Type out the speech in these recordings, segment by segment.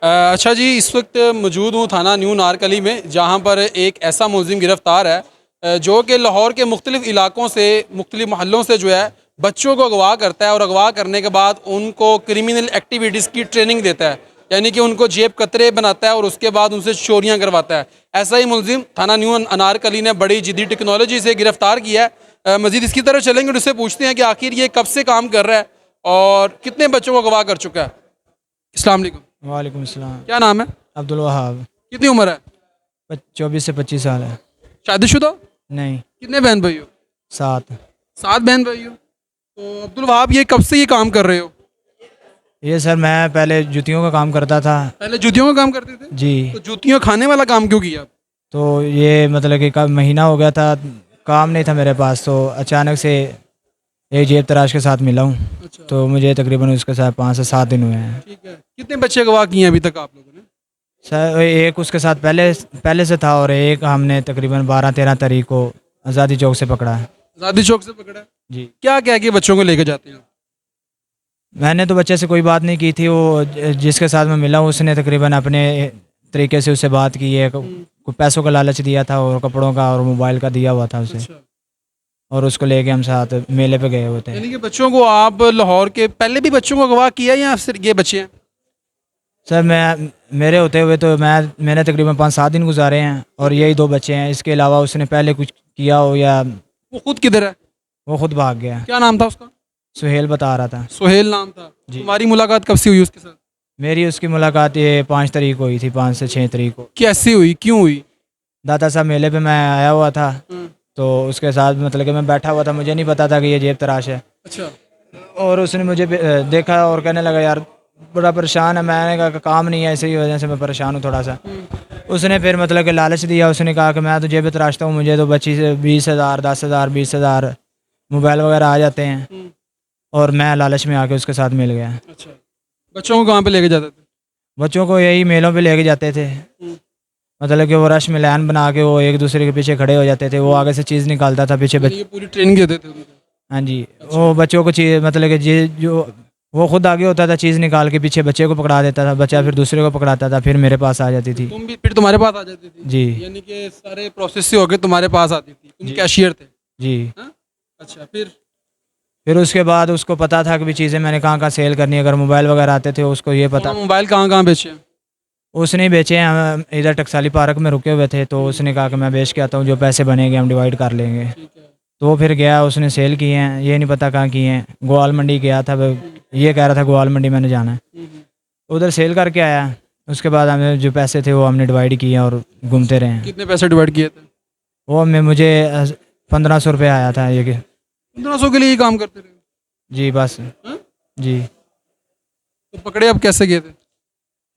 अच्छा जी, इस वक्त मौजूद हूँ थाना न्यू नारकली में, जहाँ पर एक ऐसा मुलजिम गिरफ़्तार है जो कि लाहौर के मुख्तलिफ़ इलाकों से, मुख्तलिफ़ मोहल्लों से जो है बच्चों को अगवा करता है और अगवा करने के बाद उनको क्रिमिनल एक्टिविटीज़ की ट्रेनिंग देता है। यानी कि उनको जेब कतरे बनाता है और उसके बाद उनसे चोरियाँ करवाता है। ऐसा ही मुलजिम थाना न्यू अनारकली ने बड़ी जदीद टेक्नोलॉजी से गिरफ़्तार किया है। मज़ीद इसकी तरफ चलेंगे और उससे पूछते हैं कि आखिर ये कब से काम कर रहा है और कितने बच्चों को अगवा कर चुका है। अस्सलाम वालेकुम। वालेकुम अस्सलाम। क्या नाम है? अब्दुल वहाब। कितनी उम्र है? 24 से 25 साल है। शादीशुदा? नहीं। कितने बहन भाई हो? 7। 7 बहन भाई हो। तो अब्दुल वहाब, ये कब से ये काम कर रहे हो? ये सर मैं पहले जूतियों का काम करता था। पहले जूतियों का काम करते थे? जी। तो जूतियां खाने वाला काम क्यों किया? तो ये मतलब कि कब महीना हो गया था, काम नहीं था मेरे पास, तो अचानक से एक जेब तराश के साथ मिला हूँ। अच्छा, तो मुझे तकरीबन उसके साथ 5 से 7 दिन हुए हैं। ठीक है। कितने बच्चे अगवा किए हैं अभी तक आप लोगों ने? सर एक उसके साथ पहले पहले से था और एक हमने तकरीबन 12-13 तारीख को आज़ादी चौक से पकड़ा है। आज़ादी चौक से पकड़ा है? जी। क्या कह के बच्चों को लेके जाते हैं? मैंने तो बच्चे से कोई बात नहीं की थी, वो जिसके साथ मैं मिला हूँ उसने तकरीबन अपने तरीके से उससे बात की है। कोई पैसों का लालच दिया था और कपड़ों का और मोबाइल का दिया हुआ था उसे, अच्छा, और उसको लेके हम साथ मेले पे गए हुए थे। यानी कि बच्चों को आप लाहौर के पहले भी बच्चों को अगवा किया या सिर्फ ये बच्चे हैं? सर मैं मेरे होते हुए तो मैंने तकरीबन 5-7 दिन गुजारे हैं और यही 2 बच्चे हैं। इसके अलावा उसने पहले कुछ किया हो या वो खुद किधर है? वो खुद भाग गया। क्या नाम था उसका? सुहेल बता रहा था। सुहेल नाम था। जी। तुम्हारी मुलाकात कब से हुई उसके साथ? मेरी उसकी मुलाकात ये 5 तारीख को हुई थी, 5 से 6 तारीख को। कैसे हुई, क्यों हुई? दाता साहब मेले पे मैं आया हुआ था, हम्म, तो उसके साथ मतलब कि मैं बैठा हुआ था, मुझे नहीं पता था कि ये जेब तराश है। अच्छा, और उसने मुझे देखा और कहने लगा यार बड़ा परेशान है। मैंने कहा कि काम नहीं है, इसी वजह से मैं परेशान हूँ थोड़ा सा। उसने फिर मतलब कि लालच दिया। उसने कहा कि मैं तो जेब तराशता हूँ, मुझे तो 20,000 10,000 20,000 मोबाइल वगैरह आ जाते हैं। हम्म, और मैं लालच में आके उसके साथ मिल गया। अच्छा। बच्चों को कहाँ पे लेके जाते थे? बच्चों को यही मेलों पे लेके जाते थे। मतलब कि वो रश में लाइन बना के वो एक दूसरे के पीछे खड़े हो जाते थे, वो आगे से चीज़ निकालता था, पीछे यानी ये पूरी ट्रेनिंग देते थे उनको? हाँ जी। वो बच्चों को चीज़ मतलब कि जो वो खुद आगे होता था, चीज़ निकाल के पीछे बच्चे को पकड़ा देता था, बच्चा फिर दूसरे को पकड़ाता था, फिर मेरे पास आ जाती थी। तुम भी फिर तुम्हारे पास आ जाती थी? जी। यानी कि सारे प्रोसेस से होके तुम्हारे पास आती थी, तुम जी। कैशियर थे? जी। हाँ? अच्छा, फिर उसके बाद उसको पता था कि भी चीज़ें मैंने कहाँ कहाँ सेल करनी है। अगर मोबाइल वगैरह आते थे उसको ये पता। मोबाइल कहाँ कहाँ बेचे हैं? उसने ही बेचे हैं। हम इधर टकसाली पार्क में रुके हुए थे, तो उसने कहा कि मैं बेच के आता हूँ, जो पैसे बनेंगे हम डिवाइड कर लेंगे। ठीक है। तो वो फिर गया, उसने सेल किए हैं, ये नहीं पता कहाँ किए हैं। ग्वाल मंडी गया था वो, ये कह रहा था ग्वाल मंडी मैंने जाना है। उधर सेल करके आया। उसके बाद हमें जो पैसे थे वो हमने डिवाइड किए और घूमते रहे हैं। कितने पैसे डिवाइड किए थे? वो में मुझे 1500 रुपये आया था ये कि। 1500 के लिए ही काम करते रहे? जी बस। हाँ? जी। तो पकड़े अब कैसे गए थे?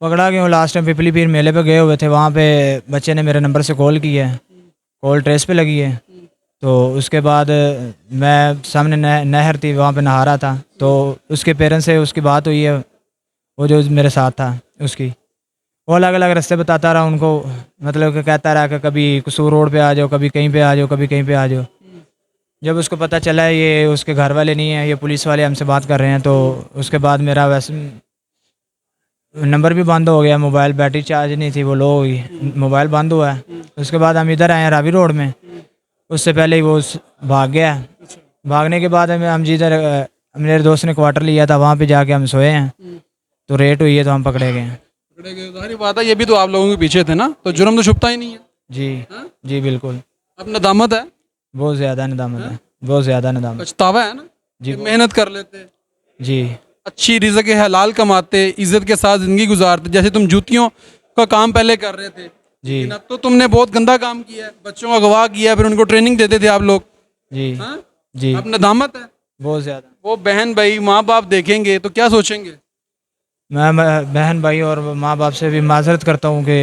पकड़ा क्यों, लास्ट टाइम पिपली पीर मेले पे गए हुए थे, वहाँ पे बच्चे ने मेरे नंबर से कॉल की है, कॉल ट्रेस पे लगी है। तो उसके बाद मैं सामने नहर थी, वहाँ पे नहा रहा था, तो उसके पेरेंट्स से उसकी बात हुई है, वो जो मेरे साथ था उसकी। वो अलग अलग रास्ते बताता रहा उनको, मतलब कि कहता रहा कि कभी कसूर रोड पे आ जाओ, कभी कहीं पे आ जाओ, कभी कहीं पे आ जाओ। जब उसको पता चला ये उसके घर वाले नहीं हैं, ये पुलिस वाले हमसे बात कर रहे हैं, तो उसके बाद मेरा वैसे नंबर भी बंद हो गया, मोबाइल बैटरी चार्ज नहीं थी, वो लो हो गई, मोबाइल बंद हुआ है। उसके बाद हम इधर आए हैं रावी रोड में, उससे पहले ही वो भाग गया। भागने के बाद हम जिधर मेरे दोस्त ने क्वार्टर लिया था वहाँ पे जाके हम सोए हैं, तो रेट हुई है तो हम पकड़े गए हैं। पकड़े गए, जाहिर बात है, ये भी तो आप लोगों के पीछे थे ना, तो जुर्म तो छुपता ही नहीं है। जी। हाँ? जी बिल्कुल। अब नदामत है? बहुत ज़्यादा नदामत है, बहुत ज़्यादा नदामत। पछतावा है ना जी। कि मेहनत कर लेते, जी। अच्छी रिज़्क़ हलाल कमाते, इज्जत के साथ ज़िंदगी गुजारते, जैसे तुम जूतियों का काम पहले कर रहे थे। जी। लेकिन अब तो तुमने बहुत गंदा काम किया है, बच्चों को अगवा किया, फिर उनको ट्रेनिंग देते थे आप लोग। जी। हाँ? जी। अब नदामत है। बहुत ज़्यादा। वो बहन भाई माँ बाप देखेंगे तो क्या सोचेंगे? मैं बहन भाई और माँ बाप से भी माज़रत करता हूँ कि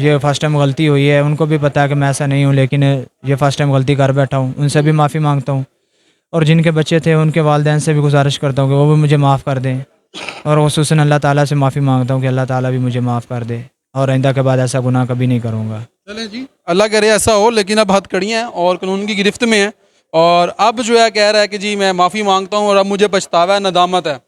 ये फ़र्स्ट टाइम गलती हुई है। उनको भी पता है कि मैं ऐसा नहीं हूँ, लेकिन ये फ़र्स्ट टाइम गलती कर बैठा हूँ, उनसे भी माफ़ी मांगता हूँ। और जिनके बच्चे थे उनके वालिदैन से भी गुजारिश करता हूँ कि वो भी मुझे माफ़ कर दें, और खुसूसन अल्लाह ताला से माफ़ी मांगता हूँ कि अल्लाह ताला भी मुझे माफ़ कर दे, और आइंदा के बाद ऐसा गुनाह कभी नहीं करूँगा। चलें जी, अल्लाह करे ऐसा हो, लेकिन अब हथकड़ियाँ हैं और कानून की गिरफ्त में है, और अब जो है कह रहा है कि जी मैं माफ़ी मांगता हूँ और अब मुझे पछतावा है, नदामत है।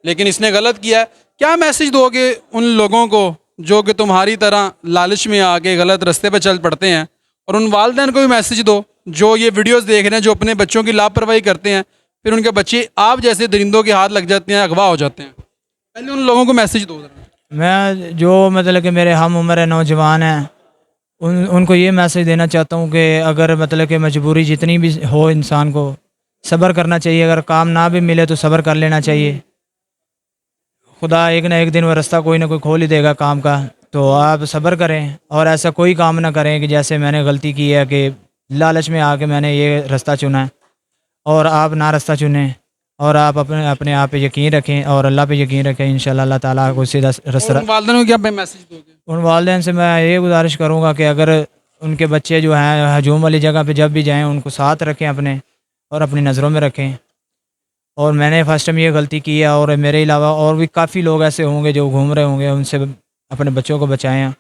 लेकिन इसने गलत किया है क्या मैसेज दोगे उन लोगों को जो कि तुम्हारी तरह लालच में आके गलत रास्ते पर चल पड़ते हैं, और उन वालिदैन को भी मैसेज दो जो ये वीडियोस देख रहे हैं, जो अपने बच्चों की लापरवाही करते हैं, फिर उनके बच्चे आप जैसे दरिंदों के हाथ लग जाते हैं, अगवा हो जाते हैं। पहले उन लोगों को मैसेज दो जरा। मैं जो मतलब कि मेरे हम उम्र नौजवान हैं उनको ये मैसेज देना चाहता हूँ कि अगर मतलब कि मजबूरी जितनी भी हो इंसान को सब्र करना चाहिए। अगर काम ना भी मिले तो सब्र कर लेना चाहिए। खुदा एक ना एक दिन वो रास्ता कोई ना कोई खोल ही देगा काम का। तो आप सब्र करें और ऐसा कोई काम ना करें कि जैसे मैंने गलती की है कि लालच में आके मैंने ये रास्ता चुना है। और आप ना रास्ता चुनें और आप अपने अपने आप पे यकीन रखें और अल्लाह पे यकीन रखें। इंशाल्लाह अल्लाह ताला को सीधा और रास्ता। उन वालिदैन को क्या मैसेज दोगे? उन वालिदैन से मैं ये गुजारिश करूँगा कि अगर उनके बच्चे जो हैं हजूम वाली जगह पे जब भी जाएं उनको साथ रखें अपने और अपनी नज़रों में रखें। और मैंने फर्स्ट टाइम ये गलती की है और मेरे अलावा और भी काफ़ी लोग ऐसे होंगे जो घूम रहे होंगे, उनसे अपने बच्चों को बचाएं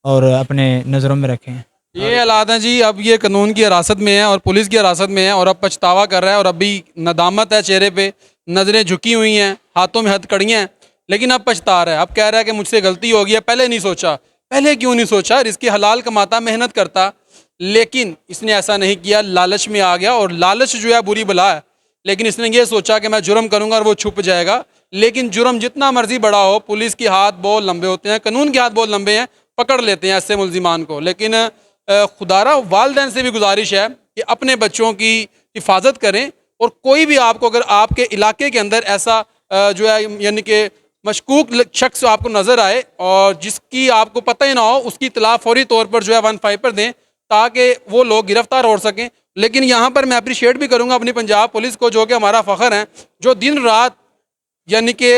और अपने नज़रों में रखें। ये हालात हैं जी। अब ये कानून की हिरासत में है और पुलिस की हिरासत में है और अब पछतावा कर रहा है और अभी नदामत है चेहरे पे, नज़रें झुकी हुई हैं, हाथों में हथकड़ियाँ हैं, लेकिन अब पछता रहा है। अब कह रहा है कि मुझसे गलती हो गई है, पहले नहीं सोचा। पहले क्यों नहीं सोचा? रिज़्क़ हलाल कमाता, मेहनत करता, लेकिन इसने ऐसा नहीं किया, लालच में आ गया। और लालच जो है बुरी बला है, लेकिन इसने ये सोचा कि मैं जुर्म करूँगा और वो छुप जाएगा। लेकिन जुर्म जितना मर्जी बड़ा हो, पुलिस के हाथ बहुत लंबे होते हैं, कानून के हाथ बहुत लंबे हैं, पकड़ लेते हैं ऐसे मुल्जिमान को। लेकिन खुदारा वालिदैन से भी गुजारिश है कि अपने बच्चों की हिफाजत करें। और कोई भी आपको अगर आपके इलाके के अंदर ऐसा जो है यानी कि मशकूक शख्स आपको नज़र आए और जिसकी आपको पता ही ना हो, उसकी इतला फौरी तौर पर जो है 15 पर दें ताकि वो लोग गिरफ्तार हो सकें। लेकिन यहाँ पर मैं अप्रिशिएट भी करूँगा अपनी पंजाब पुलिस को, जो कि हमारा फ़ख्र है, जो दिन रात यानी कि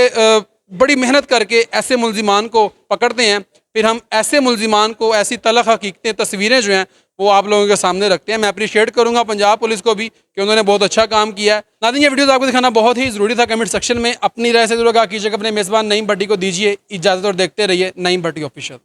बड़ी मेहनत करके ऐसे मुल्जिमान को पकड़ते हैं। फिर हम ऐसे मुल्जिमान को ऐसी तलख हकीकतें, तस्वीरें जो हैं वो आप लोगों के सामने रखते हैं। मैं अप्रिशिएट करूँगा पंजाब पुलिस को भी कि उन्होंने बहुत अच्छा काम किया है। नाज़रीन, ये वीडियोज़ आपको दिखाना बहुत ही ज़रूरी था। कमेंट सेक्शन में अपनी राय से ज़रूर आगाह कीजिएगा। अपने मेज़बान नईम भट्टी को दीजिए इजाज़त और देखते रहिए नईम भट्टी ऑफिशियल।